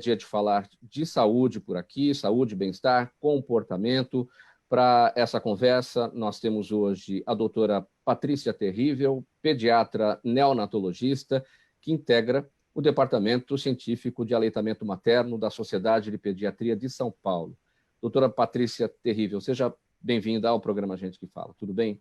dia de falar de saúde por aqui, saúde, bem-estar, comportamento. Para essa conversa, nós temos hoje a doutora Patrícia Terrível, pediatra neonatologista, que integra o Departamento Científico de Aleitamento Materno da Sociedade de Pediatria de São Paulo. Doutora Patrícia Terrível, seja bem-vinda ao programa Gente que Fala. Tudo bem?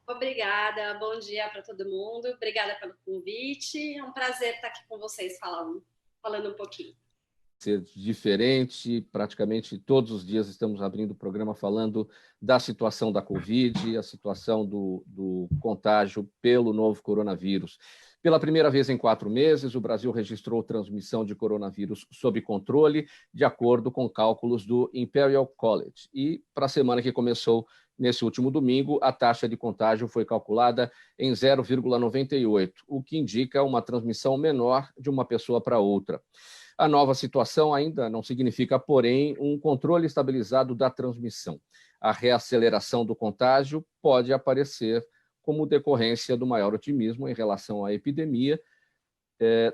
Obrigada, bom dia para todo mundo. Obrigada pelo convite. É um prazer estar aqui com vocês falando um pouquinho. Ser diferente, praticamente todos os dias estamos abrindo o programa falando da situação da Covid, a situação do contágio pelo novo coronavírus. Pela primeira vez em 4 meses, o Brasil registrou transmissão de coronavírus sob controle, de acordo com cálculos do Imperial College. E para a semana que começou nesse último domingo, a taxa de contágio foi calculada em 0,98, o que indica uma transmissão menor de uma pessoa para outra. A nova situação ainda não significa, porém, um controle estabilizado da transmissão. A reaceleração do contágio pode aparecer como decorrência do maior otimismo em relação à epidemia,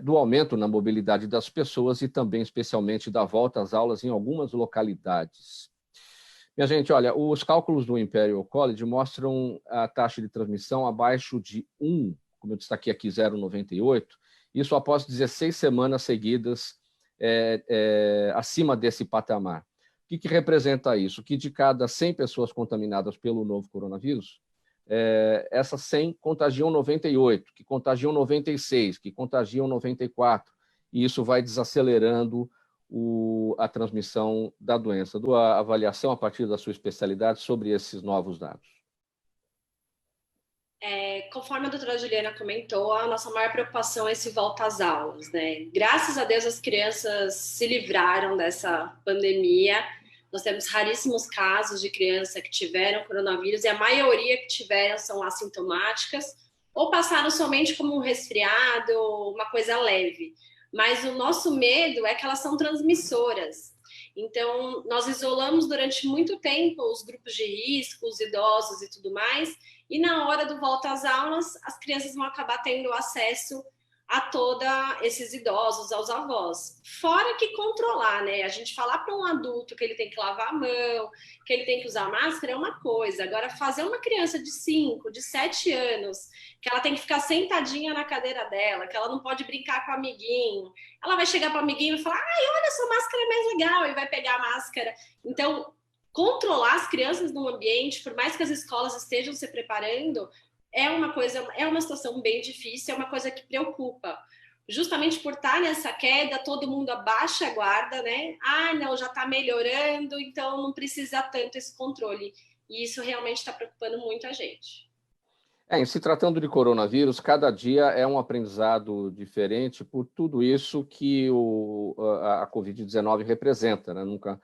do aumento na mobilidade das pessoas e também, especialmente, da volta às aulas em algumas localidades. Minha gente, olha, os cálculos do Imperial College mostram a taxa de transmissão abaixo de 1, como eu destaquei aqui, 0,98, isso após 16 semanas seguidas acima desse patamar. O que representa isso? Que de cada 100 pessoas contaminadas pelo novo coronavírus, essas 100 contagiam 98, que contagiam 96, que contagiam 94, e isso vai desacelerando a transmissão da doença. A avaliação a partir da sua especialidade sobre esses novos dados. Conforme a doutora Juliana comentou, a nossa maior preocupação é esse volta às aulas, né? Graças a Deus as crianças se livraram dessa pandemia. Nós temos raríssimos casos de criança que tiveram coronavírus e a maioria que tiveram são assintomáticas ou passaram somente como um resfriado, uma coisa leve. Mas o nosso medo é que elas são transmissoras. Então, nós isolamos durante muito tempo os grupos de risco, os idosos e tudo mais, e na hora do volta às aulas, as crianças vão acabar tendo acesso a todos esses idosos, aos avós. Fora que controlar, né? A gente falar para um adulto que ele tem que lavar a mão, que ele tem que usar máscara é uma coisa. Agora, fazer uma criança de 5, de 7 anos, que ela tem que ficar sentadinha na cadeira dela, que ela não pode brincar com o amiguinho, ela vai chegar para o amiguinho e falar, ai, olha, sua máscara é mais legal, e vai pegar a máscara. Então, controlar as crianças num ambiente, por mais que as escolas estejam se preparando, é uma situação bem difícil, é uma coisa que preocupa. Justamente por estar nessa queda, todo mundo abaixa a guarda, né? Ah, não, já está melhorando, então não precisa tanto esse controle. E isso realmente está preocupando muito a gente. Em se tratando de coronavírus, cada dia é um aprendizado diferente por tudo isso que a Covid-19 representa, né? Nunca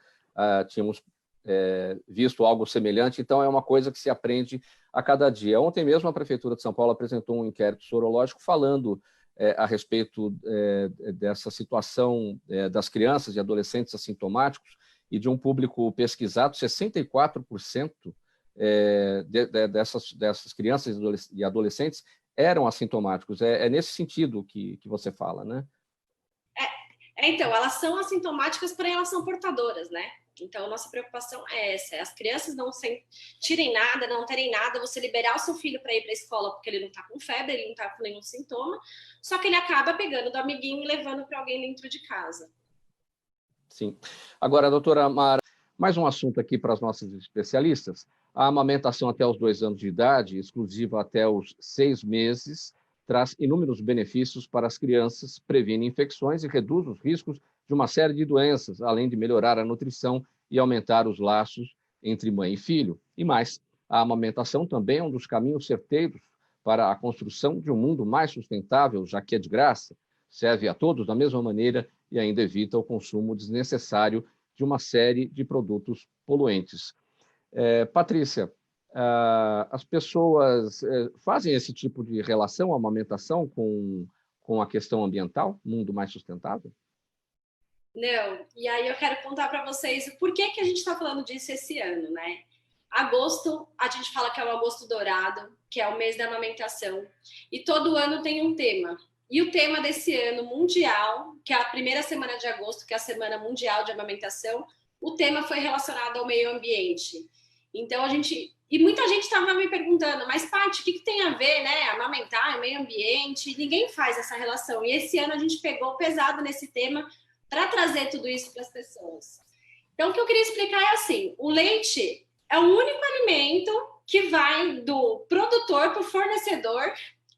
tínhamos visto algo semelhante, então é uma coisa que se aprende a cada dia. Ontem mesmo a Prefeitura de São Paulo apresentou um inquérito sorológico falando a respeito dessa situação das crianças e adolescentes assintomáticos e de um público pesquisado, 64% dessas crianças e adolescentes eram assintomáticos. É nesse sentido que você fala, né? Então, elas são assintomáticas, porém elas são portadoras, né? Então, nossa preocupação é essa. As crianças não sentirem nada, não terem nada, você liberar o seu filho para ir para a escola porque ele não está com febre, ele não está com nenhum sintoma, só que ele acaba pegando do amiguinho e levando para alguém dentro de casa. Sim. Agora, doutora Mara, mais um assunto aqui para as nossas especialistas. A amamentação até os 2 anos de idade, exclusiva até os 6 meses, traz inúmeros benefícios para as crianças, previne infecções e reduz os riscos de uma série de doenças, além de melhorar a nutrição e aumentar os laços entre mãe e filho. E mais, a amamentação também é um dos caminhos certeiros para a construção de um mundo mais sustentável, já que é de graça, serve a todos da mesma maneira e ainda evita o consumo desnecessário de uma série de produtos poluentes. Patrícia, as pessoas fazem esse tipo de relação, a amamentação, com a questão ambiental, mundo mais sustentável? Não, e aí eu quero contar para vocês o porquê que a gente está falando disso esse ano, né? Agosto, a gente fala que é o agosto dourado, que é o mês da amamentação, e todo ano tem um tema. E o tema desse ano mundial, que é a primeira semana de agosto, que é a Semana Mundial de Amamentação, o tema foi relacionado ao meio ambiente. Então, e muita gente estava me perguntando, mas, Paty, o que tem a ver, né? Amamentar, meio ambiente? Ninguém faz essa relação. E esse ano a gente pegou pesado nesse tema para trazer tudo isso para as pessoas. Então, o que eu queria explicar é assim: o leite é o único alimento que vai do produtor para o fornecedor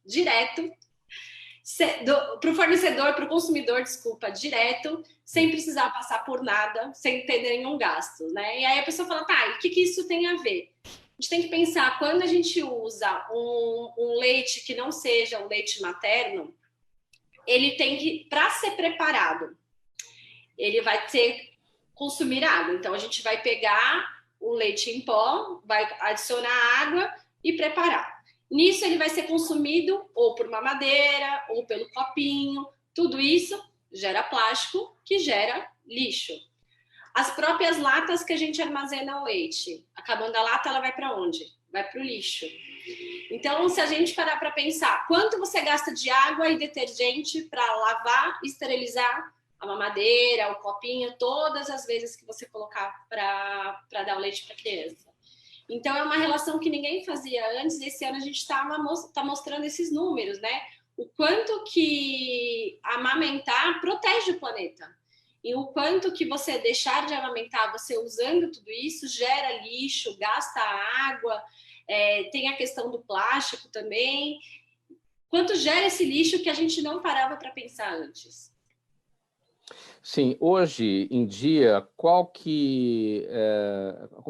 direto, para o fornecedor, para o consumidor, desculpa, direto, sem precisar passar por nada, sem ter nenhum gasto, né? E aí a pessoa fala, tá, e o que isso tem a ver? A gente tem que pensar, quando a gente usa um leite que não seja um leite materno, ele tem que, para ser preparado, ele vai ter consumir água. Então, a gente vai pegar o leite em pó, vai adicionar água e preparar. Nisso, ele vai ser consumido ou por mamadeira, ou pelo copinho. Tudo isso gera plástico, que gera lixo. As próprias latas que a gente armazena o leite, acabando a lata, ela vai para onde? Vai para o lixo. Então, se a gente parar para pensar, quanto você gasta de água e detergente para lavar e esterilizar a mamadeira, o copinho, todas as vezes que você colocar para dar o leite para a criança. Então, é uma relação que ninguém fazia antes, e esse ano a gente está mostrando esses números, né? O quanto que amamentar protege o planeta. E o quanto que você deixar de amamentar, você usando tudo isso, gera lixo, gasta água, tem a questão do plástico também. Quanto gera esse lixo que a gente não parava para pensar antes. Sim, hoje em dia, como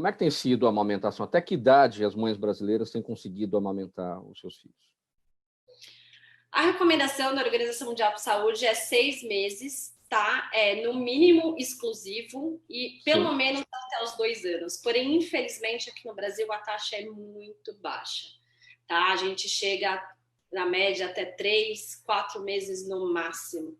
é que tem sido a amamentação? Até que idade as mães brasileiras têm conseguido amamentar os seus filhos? A recomendação da Organização Mundial de Saúde é 6 meses, tá? No mínimo exclusivo e pelo menos até os 2 anos. Porém, infelizmente, aqui no Brasil a taxa é muito baixa, tá? A gente chega, na média, até 3, 4 meses no máximo.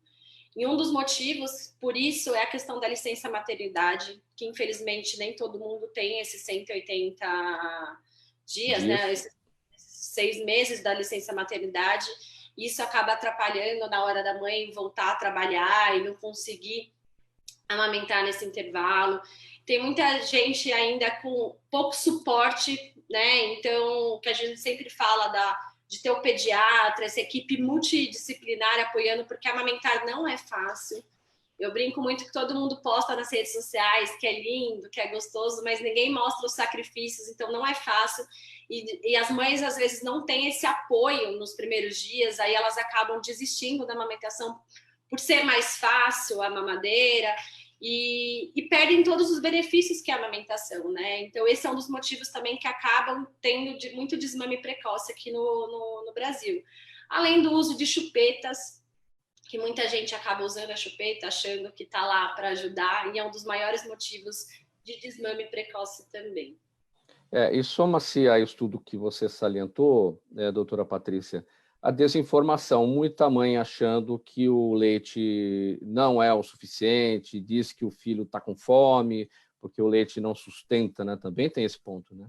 E um dos motivos por isso é a questão da licença maternidade, que infelizmente nem todo mundo tem esses 180 dias, né? Esses 6 meses da licença maternidade. Isso acaba atrapalhando na hora da mãe voltar a trabalhar e não conseguir amamentar nesse intervalo. Tem muita gente ainda com pouco suporte, né? Então, o que a gente sempre fala de ter o pediatra, essa equipe multidisciplinar apoiando, porque amamentar não é fácil. Eu brinco muito que todo mundo posta nas redes sociais que é lindo, que é gostoso, mas ninguém mostra os sacrifícios, então não é fácil. E as mães, às vezes, não têm esse apoio nos primeiros dias, aí elas acabam desistindo da amamentação por ser mais fácil a mamadeira e perdem todos os benefícios que é a amamentação, né? Então, esse é um dos motivos também que acabam tendo muito desmame precoce aqui no Brasil. Além do uso de chupetas, que muita gente acaba usando a chupeta achando que está lá para ajudar, e é um dos maiores motivos de desmame precoce também. E soma-se ao estudo que você salientou, doutora Patrícia, a desinformação, muita mãe achando que o leite não é o suficiente, diz que o filho está com fome, porque o leite não sustenta, né? Também tem esse ponto, né?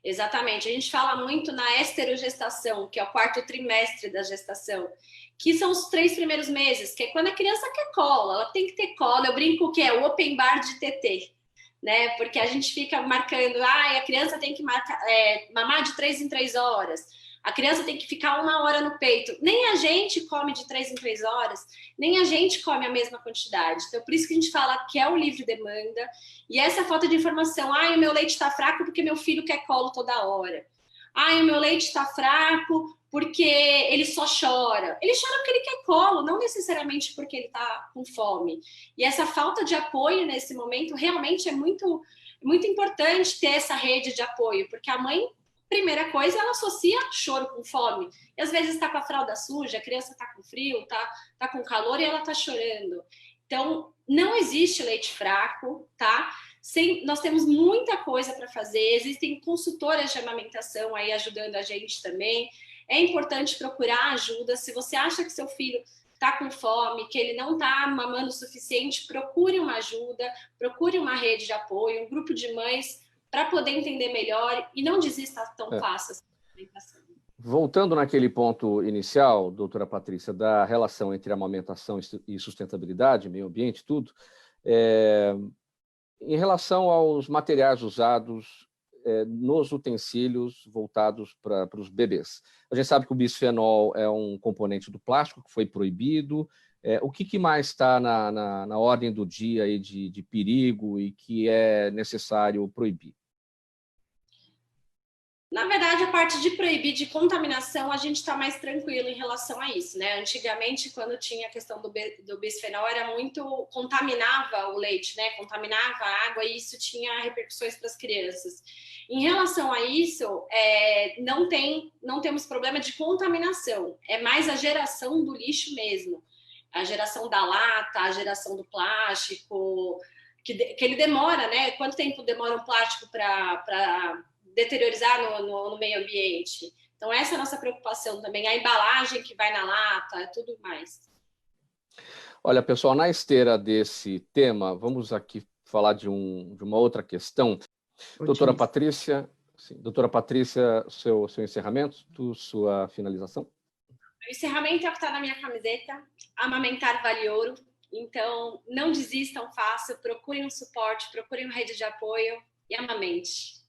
Exatamente. A gente fala muito na esterogestação, que é o 4º trimestre da gestação, que são os 3 primeiros meses, que é quando a criança quer colo, ela tem que ter colo. Eu brinco que é o open bar de TT, né? Porque a gente fica marcando, a criança tem que mamar de 3 em 3 horas. A criança tem que ficar 1 hora no peito. Nem a gente come de 3 em 3 horas, nem a gente come a mesma quantidade. Então, por isso que a gente fala que é o livre demanda. E essa falta de informação, o meu leite está fraco porque meu filho quer colo toda hora. O meu leite está fraco porque ele só chora. Ele chora porque ele quer colo, não necessariamente porque ele está com fome. E essa falta de apoio nesse momento realmente é muito, muito importante ter essa rede de apoio, porque a mãe, primeira coisa, ela associa choro com fome. E às vezes está com a fralda suja, a criança está com frio, está com calor e ela está chorando. Então, não existe leite fraco, tá? Nós temos muita coisa para fazer, existem consultoras de amamentação aí ajudando a gente também. É importante procurar ajuda. Se você acha que seu filho está com fome, que ele não está mamando o suficiente, procure uma ajuda, procure uma rede de apoio, um grupo de mães, para poder entender melhor e não desista tão fácil essa amamentação. Voltando naquele ponto inicial, doutora Patrícia, da relação entre amamentação e sustentabilidade, meio ambiente, tudo, em relação aos materiais usados nos utensílios voltados para os bebês. A gente sabe que o bisfenol é um componente do plástico que foi proibido. O que mais está na ordem do dia aí de perigo e que é necessário proibir? Na verdade, a parte de proibir de contaminação, a gente está mais tranquilo em relação a isso, né? Antigamente, quando tinha a questão do bisfenol, era muito, contaminava o leite, né? Contaminava a água e isso tinha repercussões para as crianças. Em relação a isso, não temos problema de contaminação, é mais a geração do lixo mesmo, a geração da lata, a geração do plástico, que ele demora, né? Quanto tempo demora um plástico para deteriorizar no meio ambiente? Então, essa é a nossa preocupação também, a embalagem que vai na lata, tudo mais. Olha, pessoal, na esteira desse tema, vamos aqui falar de uma outra questão. Doutora Patrícia, sim, doutora Patrícia, seu encerramento, sua finalização? O encerramento é o que está na minha camiseta, amamentar vale ouro, então não desistam fácil, procurem um suporte, procurem uma rede de apoio e amamente.